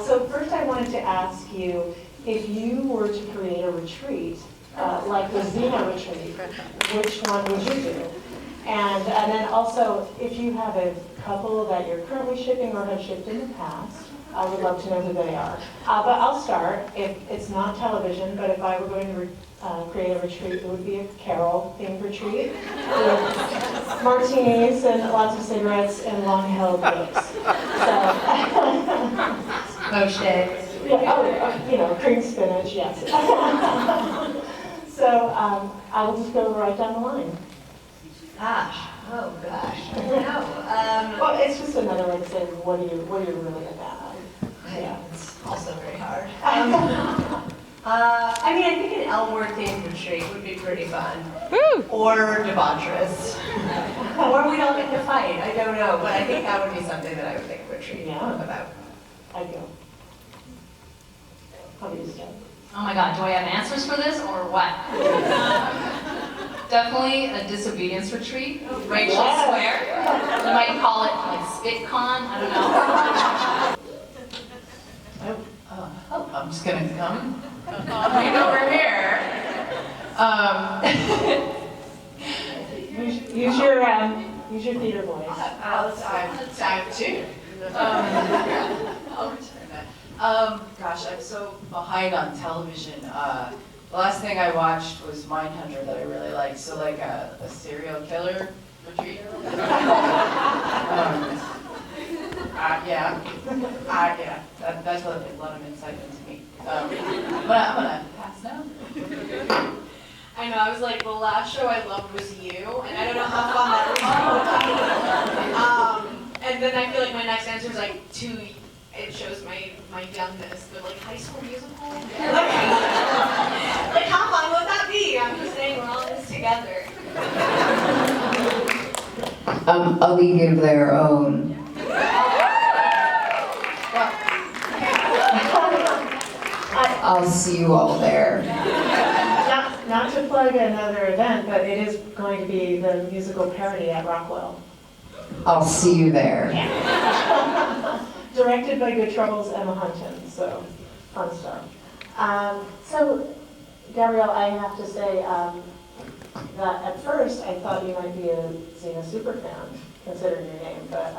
So first I wanted to ask you, if you were to create a retreat, like the Xena retreat, which one would you do? And then also, if you have a couple that you're currently shipping or have shipped in the past, I would love to know who they are. But I'll start. If it's not television, but if I were going to create a retreat, it would be a Carol-themed retreat with martinis and lots of cigarettes and long-held lips. Poached eggs. Yeah, cream spinach, yes. So I will just go right down the line. Gosh, oh gosh, I don't know. Well, it's just another way to say what are you really about? Yeah, it's also very hard. I mean, I think an Elmore-themed retreat would be pretty fun. Woo! Or debaucherous. Or we'd all get in a fight, I don't know, but I think that would be something that I would think a retreat about. I go. How do you start? Oh my god, do I have answers for this or what? Definitely a disobedience retreat. Rachel Square. You might call it like SpitCon, I don't know. I'm just gonna come right over here. Use your theater voice. Time too. I'll return that. Gosh, I'm so behind on television. The last thing I watched was Mindhunter that I really liked. So like a serial killer retreat. Yeah, that's a lot of insight into me. But I'm gonna pass now. I know, I was like, the last show I loved was You, and I don't know how fun that was. And then I feel like my next answer is like it shows my youngness, but like High School Musical? Like how fun would that be? I'm just saying we're all in this together. A League of Their Own. I'll see you all there. Not to plug another event, but it is going to be the musical parody at Rockwell. I'll see you there. Directed by Good Trouble's Emma Hunton, so fun stuff. So, Gabrielle, I have to say that at first I thought you might be a Xena superfan, considering your name, but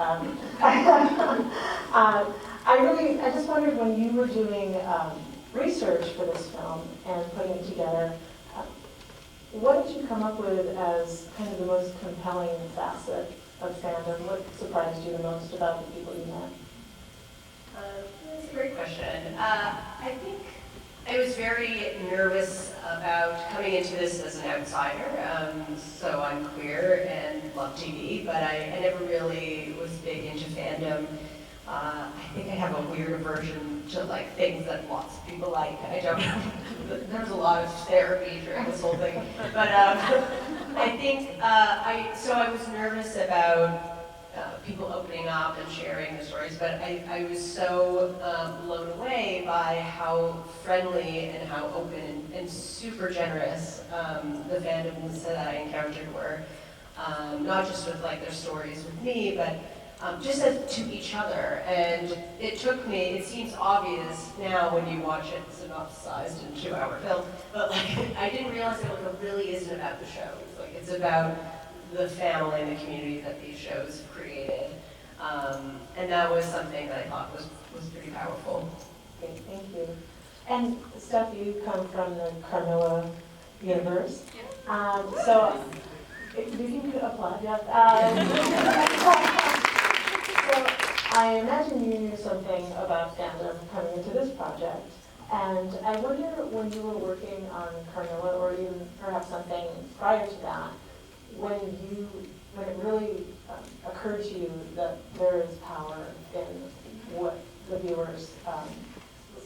I just wondered when you were doing research for this film and putting it together, what did you come up with as kind of the most compelling facet of fandom? What surprised you the most about the people you met? That's a great question. I think I was very nervous about coming into this as an outsider. So I'm queer and love TV, but I never really was big into fandom. I think I have a weird aversion to like things that lots of people like. I don't know. There's a lot of therapy during this whole thing. But I think, so I was nervous about people opening up and sharing their stories, but I was so blown away by how friendly and how open and super generous the fandoms that I encountered were. Not just with like their stories with me, but just as to each other. And it took me, it seems obvious now when you watch it synopsized in a 2-hour film, but like I didn't realize that it really isn't about the show. It's like it's about the family and the community that these shows have created. And that was something that I thought was pretty powerful. Okay, thank you. And Steph, you come from the Carmela universe. So if you can applaud, yeah. So I imagine you knew something about fandom coming into this project. And I wonder when you were working on Carmela, or even perhaps something prior to that, when it really occurred to you that there is power in what the viewers,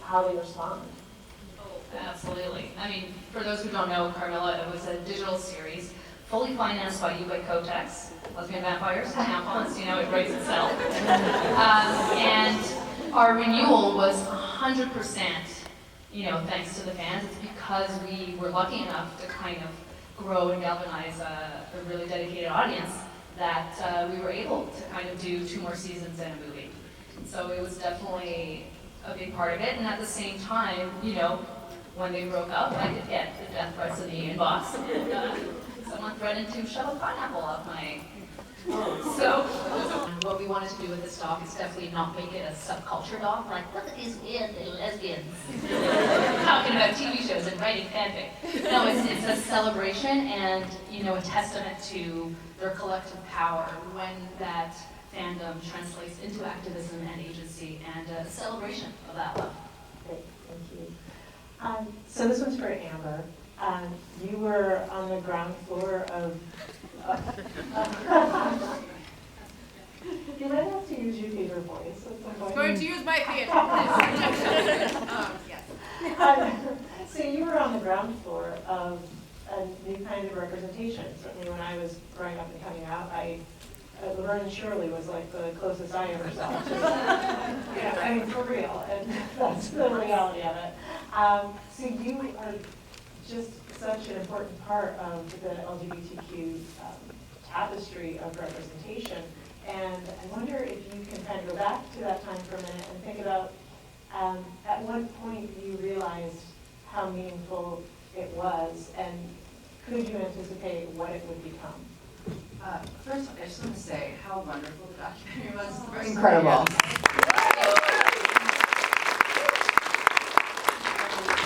how they respond. Oh, absolutely. I mean, for those who don't know, Carmela, it was a digital series fully financed by Kotex, lesbian vampires, tampons, it writes itself. And our renewal was 100%, thanks to the fans. It's because we were lucky enough to kind of grow and galvanize a really dedicated audience that we were able to kind of do 2 more seasons and a movie. So it was definitely a big part of it. And at the same time, you know, when they broke up, I did get the death threats in the inbox. And someone threatened to shove a pineapple up my so what we wanted to do with this doc is definitely not make it a subculture doc, like, look at these weird little lesbians talking about TV shows and writing fanfic. No, it's a celebration and, you know, a testament to their collective power when that fandom translates into activism and agency, and a celebration of that love. Great, thank you. So this one's for Amber. You were on the ground floor of you might have to use your theater voice at some point. Going to use my theater. Yes. So you were on the ground floor of a new kind of representation. Certainly when I was growing up and coming out, Laverne and Shirley was like the closest I ever saw to yeah, I mean, for real, and that's the reality of it. So you are just such an important part of the LGBTQ tapestry of representation. And I wonder if you can kind of go back to that time for a minute and think about at what point you realized how meaningful it was, and could you anticipate what it would become? First, I just want to say how wonderful the documentary was. Incredible.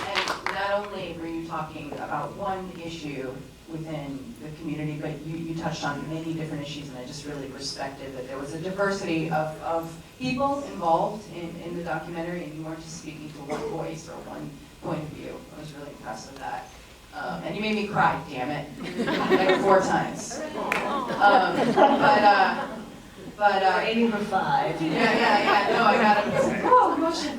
And not only were you talking about one issue within the community, but you touched on many different issues, and I just really respected that there was a diversity of people involved in the documentary, and you weren't just speaking to one voice or one point of view. I was really impressed with that. And you made me cry, damn it, like 4 times. But aiming for 5. Yeah. No, I got it. Oh, emotion.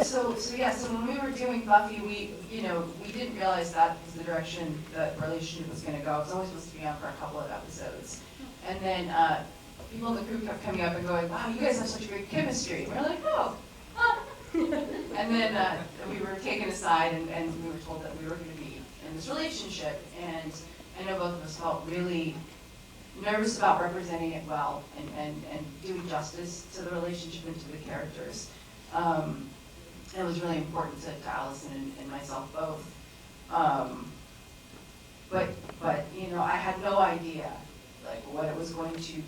So when we were doing Buffy, we didn't realize that was the direction the relationship was going to go. It was always supposed to be on for a couple of episodes, and then people in the crew kept coming up and going, "Wow, you guys have such great chemistry." And we're like, "Oh." And then we were taken aside and we were told that we were going to be in this relationship, and I know both of us felt really nervous about representing it well and doing justice to the relationship and to the characters. It was really important to Allison and myself both. But I had no idea like what it was going to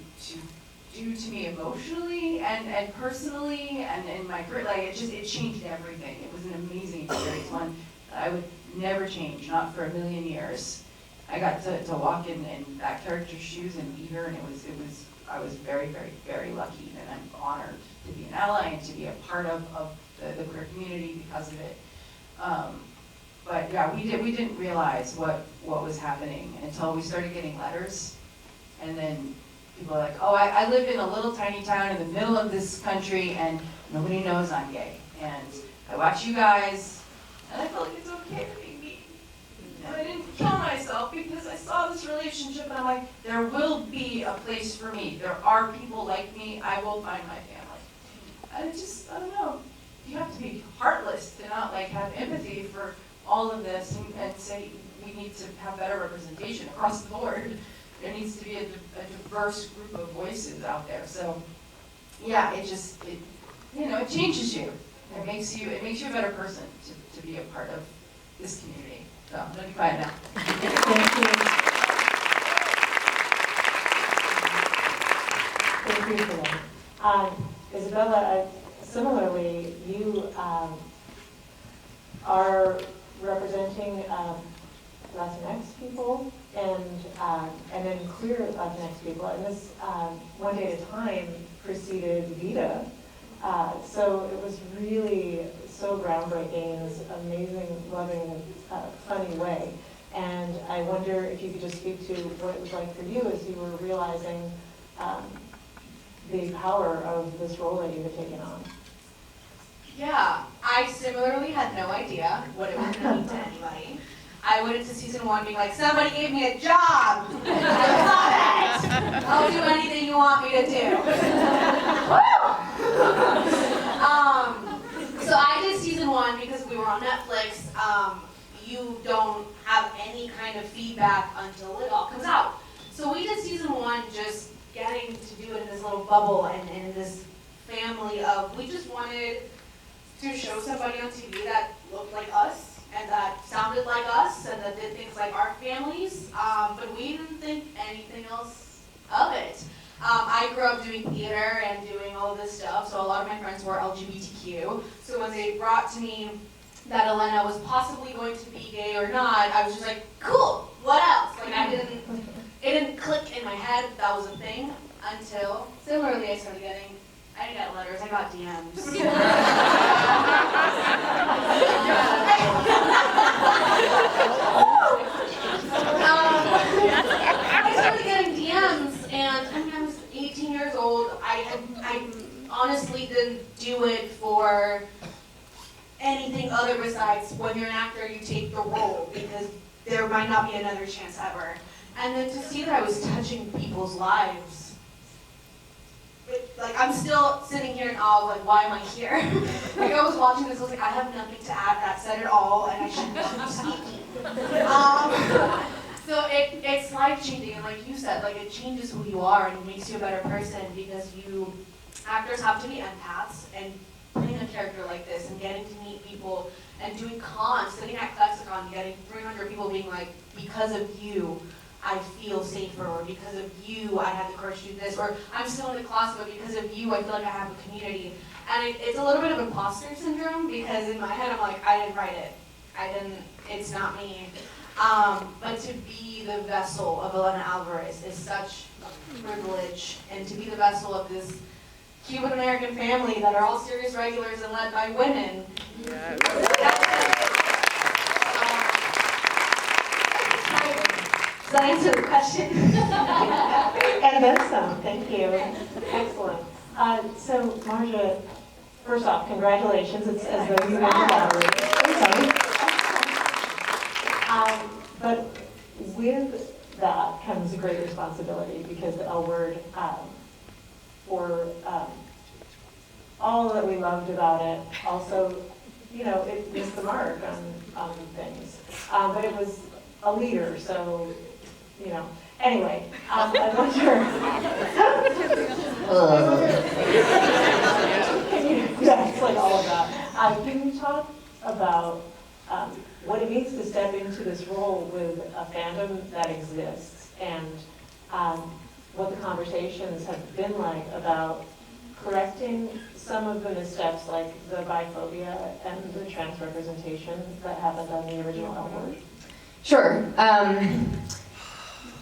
do to me emotionally and personally and in my career. Like it changed everything. It was an amazing experience, one that I would never change, not for a million years. I got to walk in that character's shoes and be her, and I was very, very, very lucky, and I'm honored to be an ally and to be a part of the queer community because of it. But yeah, we didn't realize what was happening until we started getting letters, and then people are like, "Oh, I live in a little tiny town in the middle of this country, and nobody knows I'm gay, and I watch you guys, and I feel like it's okay to be me." And I didn't kill myself because I saw this relationship, and I'm like, there will be a place for me. There are people like me. I will find my family. And it just, I don't know. You have to be heartless to not like have empathy for all of this and say we need to have better representation across the board. There needs to be a diverse group of voices out there. So yeah, it changes you. It makes you a better person to be a part of this community. So I'm gonna be quiet now. Thank you. Thank you for that. Isabella, similarly, you are representing Latinx people and then queer Latinx people, and this One Day at a Time preceded Vita, so it was really so groundbreaking in this amazing, loving, funny way. And I wonder if you could just speak to what it was like for you as you were realizing the power of this role that you had taken on. Yeah, I similarly had no idea what it was going to mean to anybody. I went into season 1 being like, somebody gave me a job! I love it! I'll do anything you want me to do. So I did season 1 because we were on Netflix. You don't have any kind of feedback until it all comes out. So we did season 1 just getting to do it in this little bubble and in this family family of, we just wanted to show somebody on TV that looked like us and that sounded like us and that did things like our families, but we didn't think anything else of it. I grew up doing theater and doing all of this stuff, so a lot of my friends were LGBTQ. So when they brought to me that Elena was possibly going to be gay or not, I was just like, cool, what else? Like it didn't click in my head that was a thing until, similarly, I didn't get letters, I got DMs. I started getting DMs, and I mean, I was 18 years old. I honestly didn't do it for anything other besides when you're an actor, you take the role because there might not be another chance ever. And then to see that I was touching people's lives, like I'm still sitting here in awe of like, why am I here? Like I was watching this, I was like, I have nothing to add, that said it all, and I shouldn't be speaking. So it's life-changing, and like you said, like it changes who you are and it makes you a better person because actors have to be empaths, and playing a character like this and getting to meet people and doing cons, sitting at Lexicon, getting 300 people being like, because of you, I feel safer, or because of you, I had the courage to do this, or I'm still in the class, but because of you, I feel like I have a community. And it's a little bit of imposter syndrome because in my head, I'm like, I didn't write it. It's not me. But to be the vessel of Elena Alvarez is such a privilege, and to be the vessel of this Cuban-American family that are all serious regulars and led by women. Yeah. Does that answer the question? And then some, thank you. Excellent. So, Marja, first off, congratulations. It's as though you won the lottery. But with that comes a great responsibility because the L word, for all that we loved about it, also, you know, it missed the mark on things. But it was a leader, so, you know. Anyway, I wonder. Yeah, it's like all of that. Can you talk about what it means to step into this role with a fandom that exists, and what the conversations have been like about correcting some of the missteps, like the biphobia and the trans representation that happened on the original album? Sure.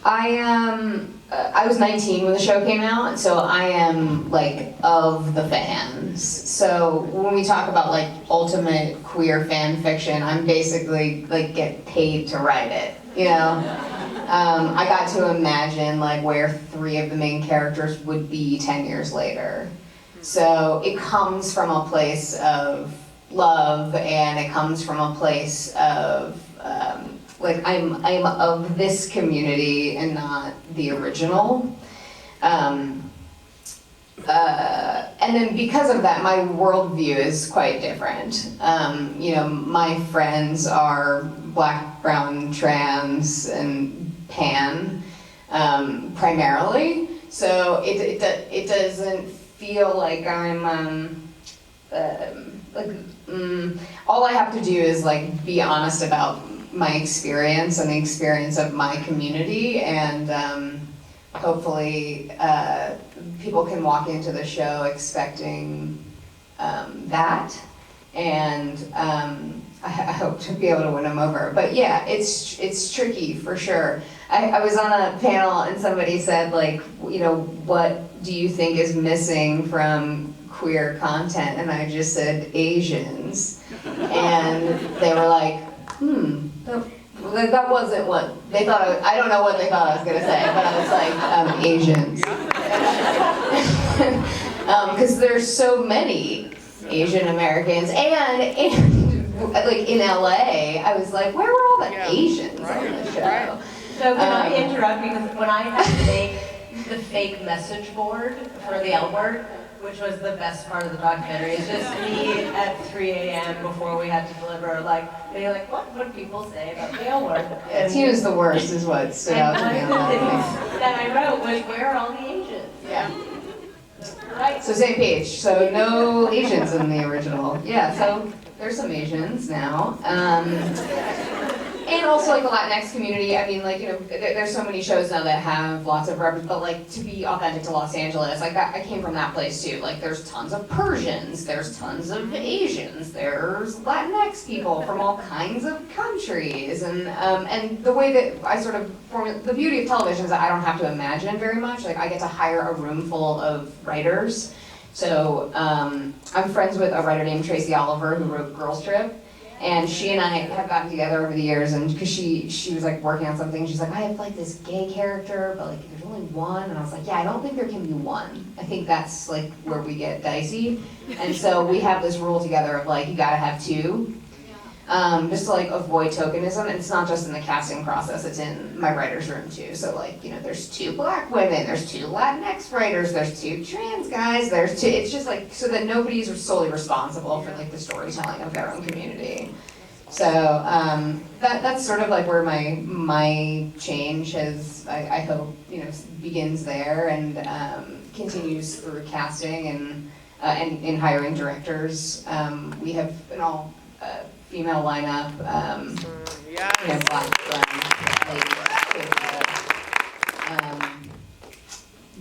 I was 19 when the show came out, so I am like of the fans. So when we talk about like ultimate queer fan fiction, I'm basically like get paid to write it, you know? I got to imagine like where 3 of the main characters would be 10 years later. So it comes from a place of love, and it comes from a place of like I'm of this community and not the original. And then because of that, my worldview is quite different. You know, my friends are Black, brown, trans, and pan, primarily. So it doesn't feel like I'm all I have to do is like be honest about my experience and the experience of my community, and hopefully people can walk into the show expecting that, and I hope to be able to win them over. But yeah, it's tricky for sure. I was on a panel and somebody said, like, you know, what do you think is missing from queer content? And I just said Asians, and they were like, that wasn't what they thought. I don't know what they thought I was gonna say, but I was like, Asians, because there's so many Asian Americans, and like in LA, I was like, where were all the Asians on the show? So can I interrupt, because when I had to make the fake message board for the L word, which was the best part of the documentary, it's just me at 3 a.m. before we had to deliver, like, being like, what would people say about the L word? And He was the worst is what stood out to me one on of the that. things that I wrote was, where are all the Asians? Yeah. Right. So same page. So no Asians in the original. Yeah, so there's some Asians now. And also like the Latinx community. I mean, like, you know, there's so many shows now that have lots of references, but like to be authentic to Los Angeles, like that, I came from that place too. Like there's tons of Persians, there's tons of Asians, there's Latinx people from all kinds of countries, and the way that I sort of form the beauty of television is that I don't have to imagine very much. Like I get to hire a room full of writers. So I'm friends with a writer named Tracy Oliver who wrote Girls Trip. And she and I have gotten together over the years, and because she was like working on something, she's like, I have like this gay character, but like there's only one, and I was like, yeah, I don't think there can be one. I think that's like where we get dicey, and so we have this rule together of like you gotta have two, just to like avoid tokenism. And it's not just in the casting process; it's in my writer's room too. So like, you know, there's 2 Black women, there's 2 Latinx writers, there's 2 trans guys, there's 2. It's just like so that nobody's solely responsible for like the storytelling of their own community. So that's sort of like where my change has, I hope, you know, begins there and continues through casting and in hiring directors. We have an all female lineup. You know, Black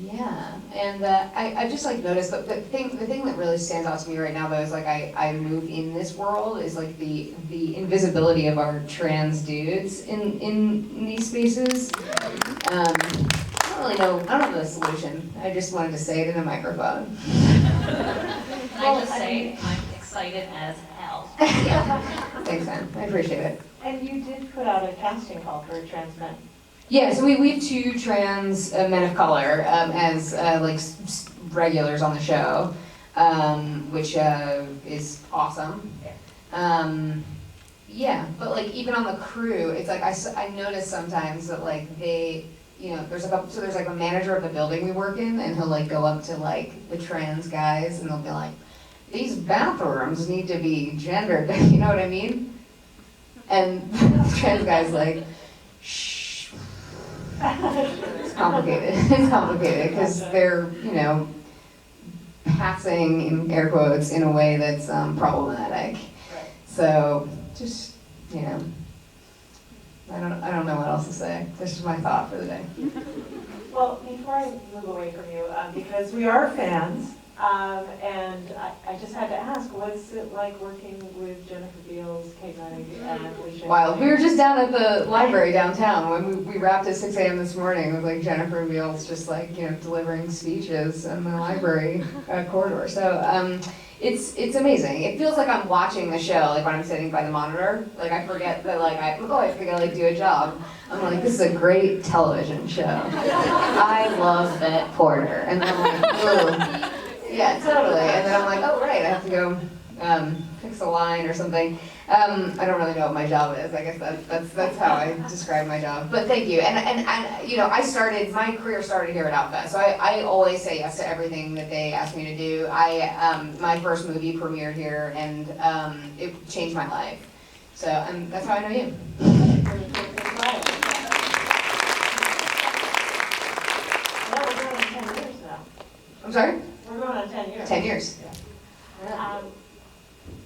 yeah, and I just like noticed that the thing that really stands out to me right now though is like I move in this world is like the invisibility of our trans dudes in these spaces. I don't know the solution. I just wanted to say it in a microphone. Can I just say I'm excited as hell. Thanks, man. I appreciate it. And you did put out a casting call for trans men. Yeah, so we have 2 trans men of color as like regulars on the show, which is awesome. Yeah, but like even on the crew, it's like I notice sometimes that like they, you know, there's like a manager of the building we work in, and he'll like go up to like the trans guys, and they'll be like, these bathrooms need to be gendered, you know what I mean? And the trans guy's like, shh. It's complicated. It's complicated because they're, you know, passing in air quotes in a way that's problematic. Right. So just, you know, I don't know what else to say. This is my thought for the day. Well, before I move away from you, because we are fans, and I just had to ask, what's it like working with Jennifer Beals, Kate Knight, and Alicia? Wild. We were just down at the library downtown when we wrapped at 6 a.m. this morning with like Jennifer Beals just like, you know, delivering speeches in the library corridor. So it's amazing. It feels like I'm watching the show, like when I'm sitting by the monitor. Like I forget that like I forget to like do a job. I'm like, this is a great television show. I love Bette Porter. And then I'm like, ooh. Yeah, totally. And then I'm like, oh right, I have to go fix a line or something. I don't really know what my job is. I guess that's how I describe my job. But thank you. And you know, my career started here at Outfest. So I always say yes to everything that they ask me to do. My first movie premiered here, and it changed my life. So that's how I know you. Well, we're going on 10 years now. I'm sorry? We're going on 10 years. 10 years.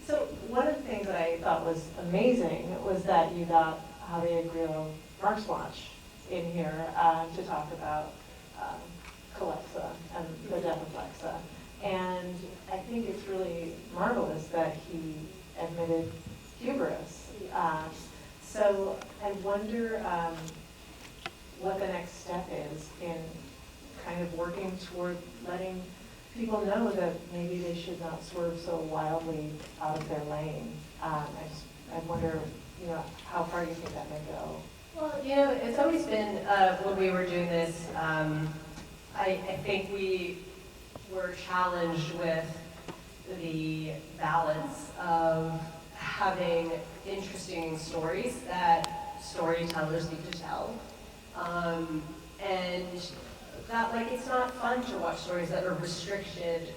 So one of the things that I thought was amazing was that you got Javier Grillo Marx Watch in here to talk about Calexa and the death of Lexa. And I think it's really marvelous that he admitted hubris. So I wonder what the next step is in kind of working toward letting people know that maybe they should not swerve so wildly out of their lane. I wonder, you know, how far you think that may go. Well, you know, it's always been, when we were doing this, I think we were challenged with the balance of having interesting stories that storytellers need to tell. And that, like, it's not fun to watch stories that are restricted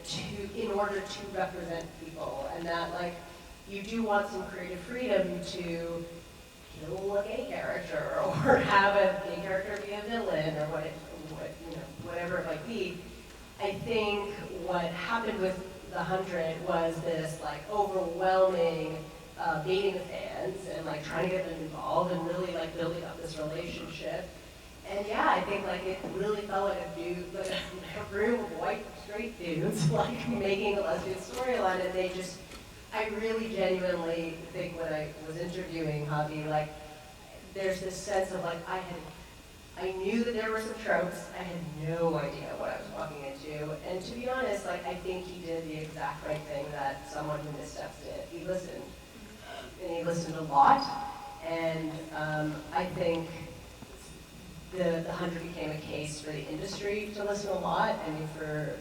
in order to represent people, and that, like, you do want some creative freedom to kill a gay character or have a gay character be a villain or whatever it might be. I think what happened with the 100 was this like overwhelming baiting the fans and like trying to get them involved and really like building up this relationship. And yeah, I think like it really felt like a room of white straight dudes like making a lesbian storyline, and they just, I really genuinely think when I was interviewing Javi, like there's this sense of like I knew that there were some tropes. I had no idea what I was walking into. And to be honest, like I think he did the exact right thing that someone who missteps did. He listened. And he listened a lot. And I think the 100 became a case for the industry to listen a lot, and for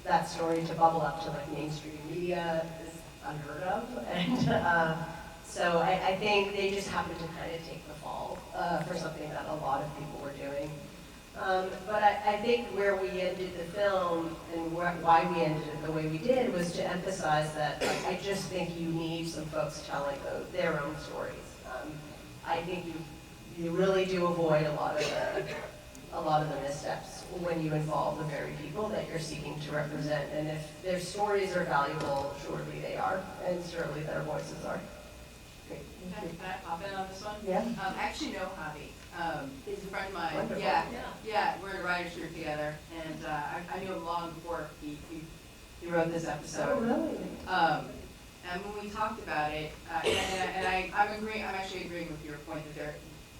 that story to bubble up to like mainstream media is unheard of. And so I think they just happened to kind of take the fall for something that a lot of people were doing. But I think where we ended the film and why we ended it the way we did was to emphasize that like, I just think you need some folks telling their own stories. I think you really do avoid a lot of the missteps when you involve the very people that you're seeking to represent. And if their stories are valuable, surely they are, and surely their voices are. Great. Can I pop in on this one? Yeah. I actually know Javi. He's a friend of mine. Wonderful. Yeah, we're in a writer's group together, and I knew him long before he wrote this episode. Oh, really? And when we talked about it, I'm actually agreeing with your point that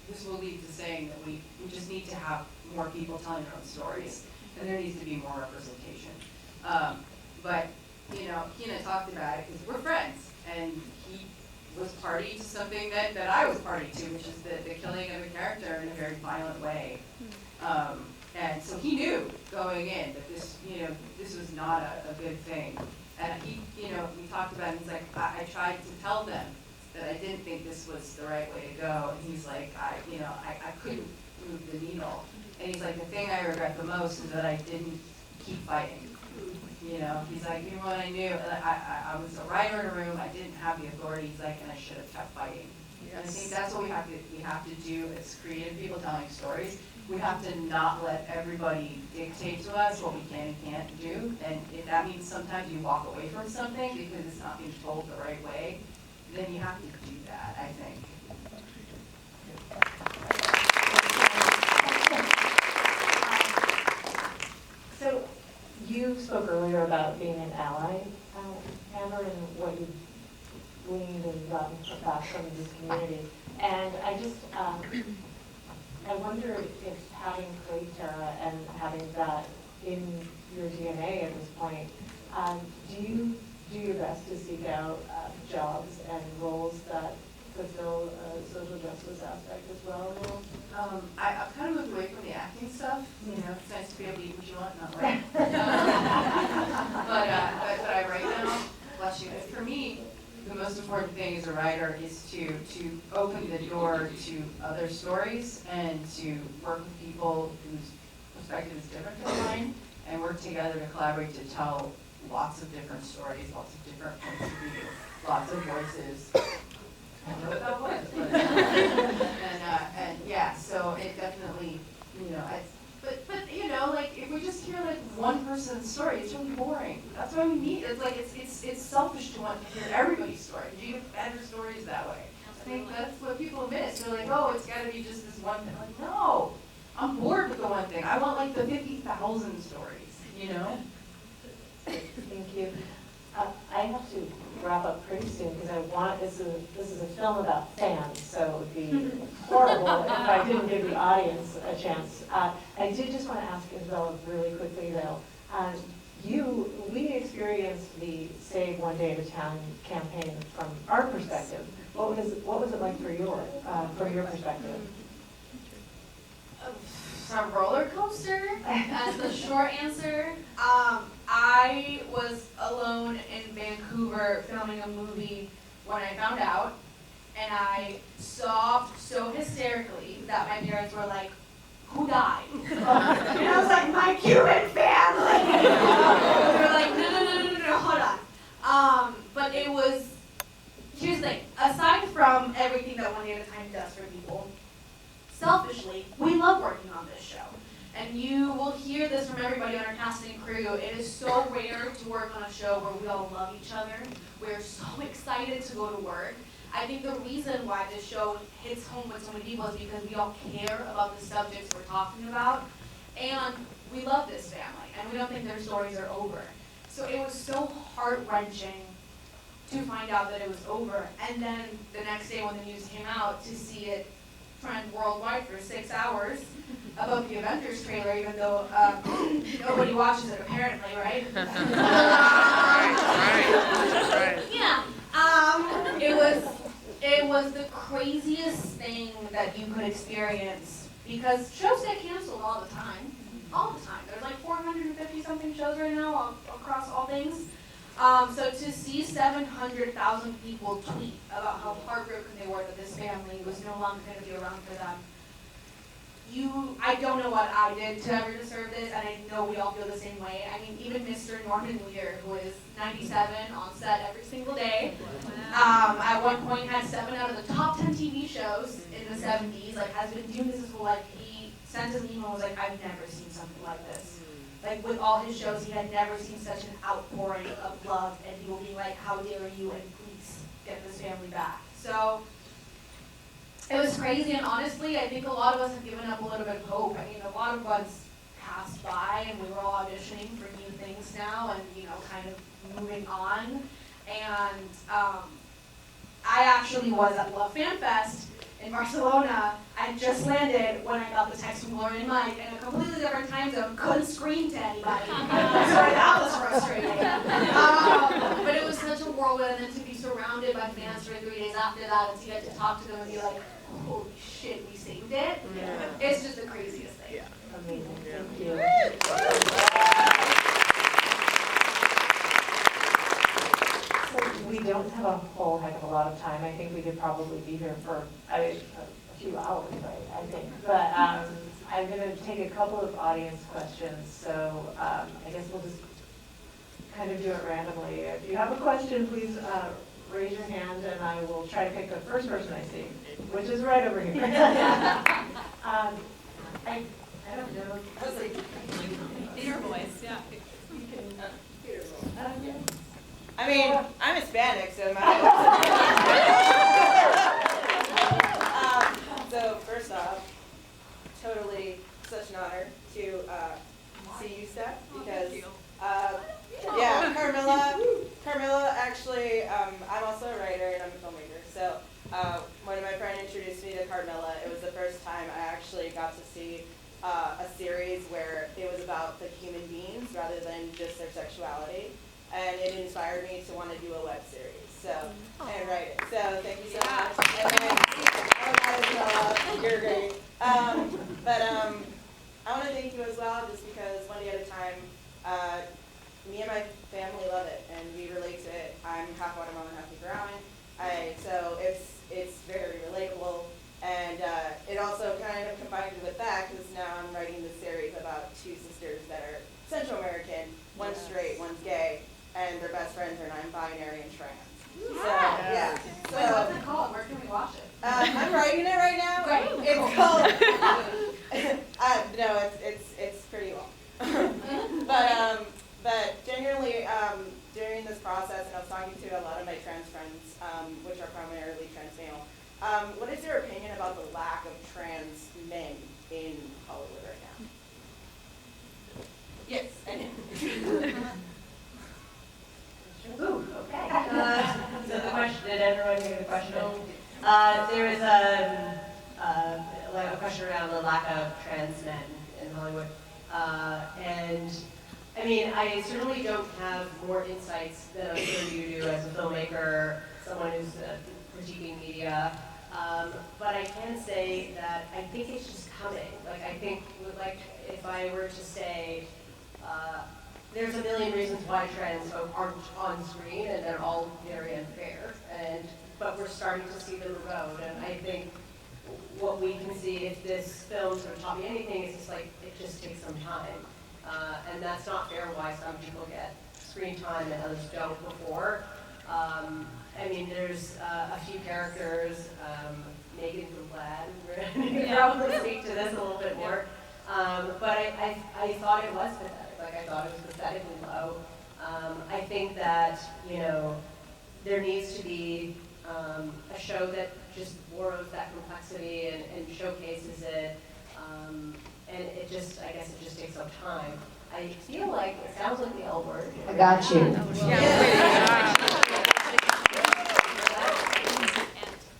this will lead to saying that we just need to have more people telling their own stories, and there needs to be more representation. But you know, he and I talked about it because we're friends, and he was party to something that I was party to, which is the killing of a character in a very violent way. And so he knew going in that this was not a good thing. And he, we talked about it, he's like, I tried to tell them that I didn't think this was the right way to go. And he's like, I couldn't move the needle. And he's like, the thing I regret the most is that I didn't keep fighting. He's like, what I knew, I was a writer in a room, I didn't have the authority, he's like, and I should have kept fighting. Yes. And I think that's what we have to do as creative people telling stories. We have to not let everybody dictate to us what we can and can't do. And if that means sometimes you walk away from something because it's not being told the right way, then you have to do that, I think. So you spoke earlier about being an ally, Amber, and what you gleaned and gotten back from this community. And I just, I wonder if having played Tara and having that in your DNA at this point, do you do your best to seek out jobs and roles that fulfill a social justice aspect as well? I've kind of moved away from the acting stuff. It's nice to be able to eat what you want, not right. But I write now, bless you. For me, the most important thing as a writer is to open the door to other stories and to work with people whose perspective is different than mine, and work together to collaborate to tell lots of different stories, lots of different points of view, lots of voices. I don't know what that was, but and yeah, so it definitely, but like if we just hear like one person's story, it's really boring. That's why we need. It's like it's selfish to want to hear everybody's story. You get better stories that way. I think that's what people miss. They're like, oh, it's got to be just this one thing. Like, no, I'm bored with the one thing. I want like the 50,000 stories. Thank you. I have to wrap up pretty soon because this is a film about fans, so it would be horrible if I didn't give the audience a chance. I did just want to ask Isabella really quickly though. We experienced the Save One Day at a Time campaign from our perspective. What was it like from your perspective? A roller coaster, as the short answer. I was alone in Vancouver filming a movie when I found out, and I sobbed so hysterically that my parents were like, "Who died?" And I was like, "My Cuban family." They were like, "No, hold on." But it was, here's the thing, aside from everything that One Day at a Time does for people, selfishly, we love working on this show. And you will hear this from everybody on our casting crew. It is so rare to work on a show where we all love each other. We're so excited to go to work. I think the reason why this show hits home with so many people is because we all care about the subjects we're talking about. And we love this family, and we don't think their stories are over. So it was so heart-wrenching to find out that it was over. And then the next day when the news came out, to see it trend worldwide for 6 hours about the Avengers trailer, even though nobody watches it apparently, right? Right. Yeah. It was the craziest thing that you could experience because shows get canceled all the time. All the time. There's like 450 something shows right now across all things. So to see 700,000 people tweet about how heartbroken they were that this family was no longer going to be around for them. I don't know what I did to ever deserve this, and I know we all feel the same way. I mean, even Mr. Norman Lear, who is 97 on set every single day, at one point had 7 out of the top 10 TV shows in the 70s, like has been doing this his whole life. He sent us an email and was like, I've never seen something like this. Like with all his shows, he had never seen such an outpouring of love, and he will be like, how dare you, and please get this family back. So it was crazy, and honestly, I think a lot of us have given up a little bit of hope. I mean, a lot of months passed by, and we were all auditioning for new things now, and kind of moving on. And I actually was at Love Fan Fest in Barcelona. I just landed when I got the text from Lauren and Mike in a completely different time zone, couldn't scream to anybody. So that was frustrating. But it was such a whirlwind, and then to be surrounded by fans for 3 days after that and to get to talk to them and be like, holy shit, we saved it. Yeah. It's just the craziest thing. Yeah. Amazing. Thank you. So we don't have a whole heck of a lot of time. I think we could probably be here for a few hours, right? I think. But I'm going to take a couple of audience questions. So I guess we'll just kind of do it randomly. If you have a question, please raise your hand, and I will try to pick the first person I see, which is right over here. I don't know. I was like, Inner voice, yeah. you can, Yeah. I mean, I'm Hispanic, so so first off, totally such an honor to see you, Steph, because yeah, Carmela actually, I'm also a writer and I'm a filmmaker. So when my friend introduced me to Carmela, it was the first time I actually got to see a series where it was about the human beings rather than just their sexuality. And it inspired me to want to do a web series, and write it. So thank you so much. And then, Isabella, you're great. But I want to thank you as well, just because one day at a time, me and my family love it, and we relate to it. I'm half Guatemalan, half Nicaraguan, so it's very relatable. And it also kind of combined with that, because now I'm writing this series about 2 sisters that are Central American, one's straight, one's gay, and their best friends are non-binary and trans. So, yeah. So, wait, what's it called? Where can we watch it? I'm writing it right now. Great. It's called, no, it's pretty long. But genuinely, during this process, and I was talking to a lot of my trans friends, which are primarily trans male, what is your opinion about the lack of trans men in Hollywood right now? Yes, I know. Ooh, okay. So the question, did everyone hear the question? There is a question around the lack of trans men in Hollywood. And I mean, I certainly don't have more insights than I'm sure you do as a filmmaker, someone who's critiquing media. But I can say that I think it's just coming. Like, I think, if I were to say, there's a million reasons why trans folk aren't on screen, and they're all very unfair. But we're starting to see them erode, and I think what we can see, if this film sort of taught me anything, is just like it just takes some time, and that's not fair. Why some people get screen time and others don't before. I mean, there's a few characters, Megan from Glad, you can probably speak to this a little bit more. But I thought it was pathetic. Like, I thought it was pathetically low. I think that, there needs to be a show that just borrows that complexity and showcases it. And it just, I guess it just takes up time. I feel like it sounds like the L word. I got you. And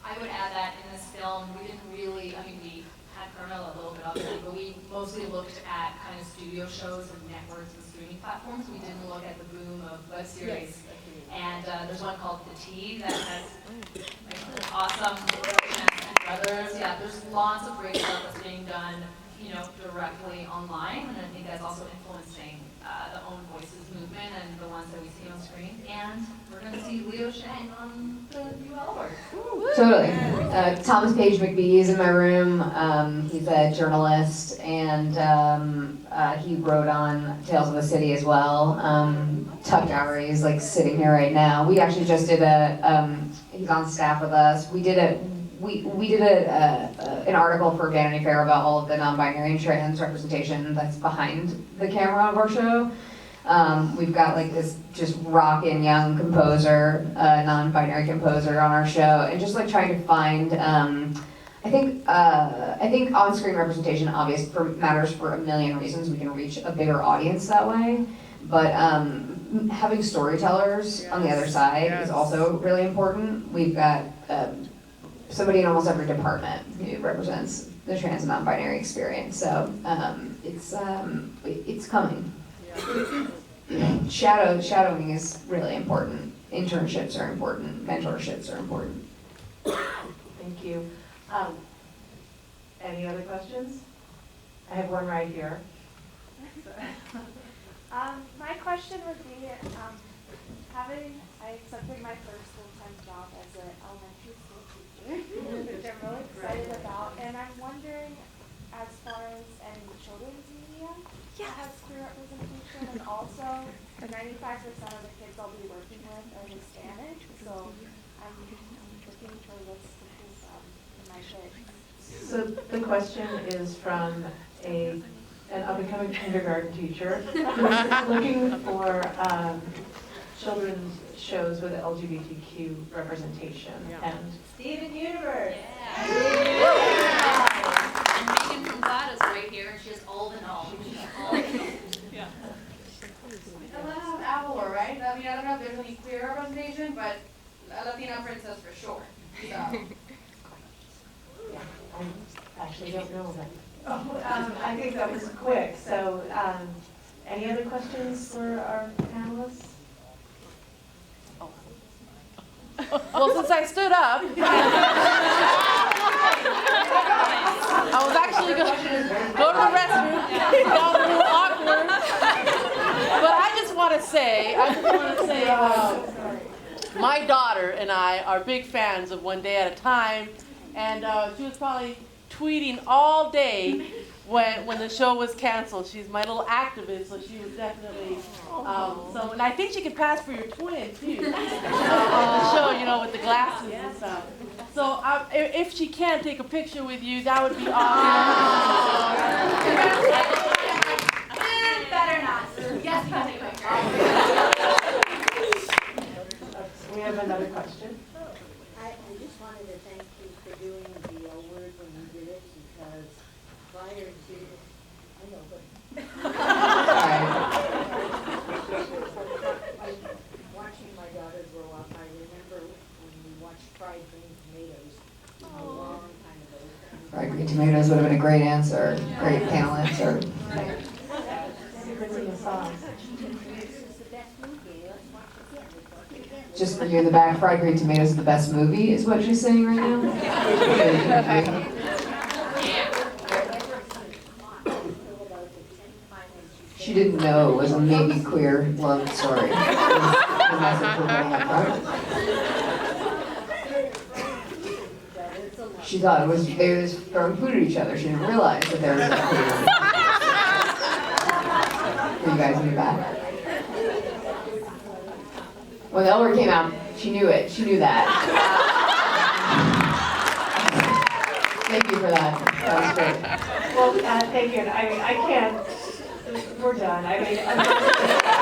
I would add that in this film, we didn't really, we had Carmela a little bit obviously, but we mostly looked at kind of studio shows and networks and streaming platforms. We didn't look at the boom of web series. And there's one called The Tea that has awesome and brothers. Yeah, there's lots of great stuff that's being done, directly online, and I think that's also influencing the Own Voices movement and the ones that we see on screen. And we're going to see Leo Shang on the new Albert. Totally. Thomas Page McBee is in my room. He's a journalist, and he wrote on Tales of the City as well. Tuck Gowery is like sitting here right now. We actually just did he's on staff with us. We did an article for Vanity Fair about all of the non-binary and trans representation that's behind the camera of our show. We've got like this just rockin' young composer, non-binary composer on our show, and just like trying to find, I think on-screen representation matters for a million reasons. We can reach a bigger audience that way, but having storytellers on the other side is also really important. We've got somebody in almost every department who represents the trans and non-binary experience. So it's coming. Shadowing is really important. Internships are important. Mentorships are important. Thank you. Any other questions? I have one right here. My question would be, I accepted my first full-time job as an elementary school teacher, which I'm really excited about, and I'm wondering, as far as any children's media that has queer representation, and also 95% of the kids I'll be working with are Hispanic, so I'm looking for lists to choose from in my kids. So the question is from an up-and-coming kindergarten teacher who's looking for children's shows with LGBTQ representation. And Steven Universe. Yeah. And Megan from GLAD is right here, and she's old and all. Yeah. Apple, right? I don't know if there's any queer representation, but a Latina princess for sure. So. yeah, I actually don't know that. I think that was quick. So any other questions for our panelists? Well, since I stood up, I was actually going to go to the restroom. Got a little awkward. But I just want to say, my daughter and I are big fans of One Day at a Time, and she was probably tweeting all day when the show was canceled. She's my little activist, so she was definitely and I think she could pass for your twin too on the show, with the glasses and stuff. So if she can take a picture with you, that would be awesome. Better not. Yes, you can take a picture. We have another question. I just wanted to thank you for doing the L word when you did it, because prior to, I know, but watching my daughter grow up, I remember when we watched Fried Green Tomatoes a long time ago. Fried green tomatoes would have been a great answer. Great panel answer. Secrets in the song. This is the best movie. Let's watch it again. Just for you in the back, Fried Green Tomatoes is the best movie, is what she's saying right now. She didn't know it was a maybe queer love story. The message we're getting up front. She thought they was throwing food at each other. She didn't realize that there was a for you guys in the back. When the L word came out, she knew it. She knew that. Thank you for that. That was great. Well, thank you. I mean, I can't, we're done. I mean,